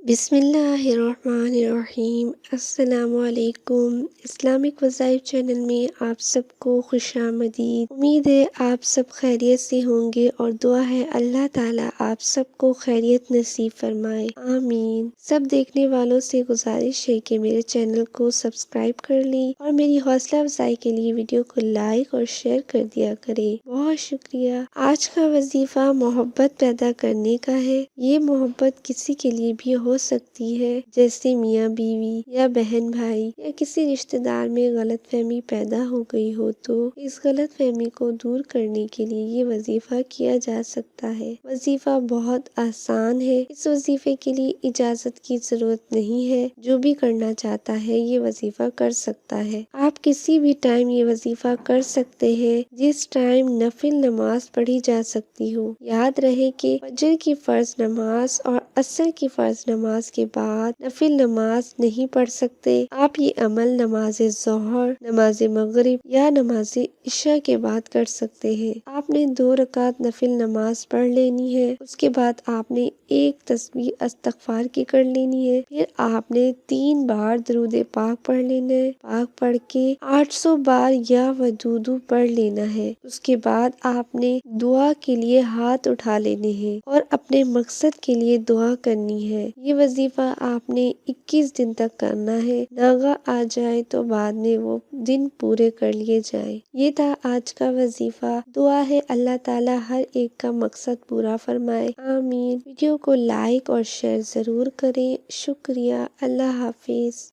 بسم اللہ الرحمن الرحیم۔ السلام علیکم۔ اسلامک وظائف چینل میں آپ سب کو خوش آمدید۔ امید ہے آپ سب خیریت سے ہوں گے اور دعا ہے اللہ تعالیٰ آپ سب کو خیریت نصیب فرمائے، آمین۔ سب دیکھنے والوں سے گزارش ہے کہ میرے چینل کو سبسکرائب کر لیں اور میری حوصلہ افزائی کے لیے ویڈیو کو لائک اور شیئر کر دیا کریں۔ بہت شکریہ۔ آج کا وظیفہ محبت پیدا کرنے کا ہے۔ یہ محبت کسی کے لیے بھی ہو سکتی ہے، جیسے میاں بیوی یا بہن بھائی یا کسی رشتہ دار میں غلط فہمی پیدا ہو گئی ہو تو اس غلط فہمی کو دور کرنے کے لیے یہ وظیفہ کیا جا سکتا ہے۔ وظیفہ بہت آسان ہے۔ اس وظیفے کے لیے اجازت کی ضرورت نہیں ہے۔ جو بھی کرنا چاہتا ہے یہ وظیفہ کر سکتا ہے۔ آپ کسی بھی ٹائم یہ وظیفہ کر سکتے ہیں، جس ٹائم نفل نماز پڑھی جا سکتی ہو۔ یاد رہے کہ فجر کی فرض نماز اور عصر کی فرض نماز کے بعد نفل نماز نہیں پڑھ سکتے۔ آپ یہ عمل نماز ظہر، نماز مغرب یا نماز عشاء کے بعد کر سکتے ہیں۔ آپ نے 2 رکعت نفل نماز پڑھ لینی ہے، اس کے بعد آپ نے 1 تسبیح استغفار کی کر لینی ہے، پھر آپ نے 3 بار درود پاک پڑھ لینا ہے۔ پاک پڑھ کے 800 بار یا ودودو پڑھ لینا ہے۔ اس کے بعد آپ نے دعا کے لیے ہاتھ اٹھا لینے ہیں اور اپنے مقصد کے لیے دعا کرنی ہے۔ یہ وظیفہ آپ نے 21 دن تک کرنا ہے۔ ناغہ آ جائے تو بعد میں وہ دن پورے کر لیے جائیں۔ یہ تھا آج کا وظیفہ۔ دعا ہے اللہ تعالیٰ ہر ایک کا مقصد پورا فرمائے، آمین۔ ویڈیو کو لائک اور شیئر ضرور کریں۔ شکریہ۔ اللہ حافظ۔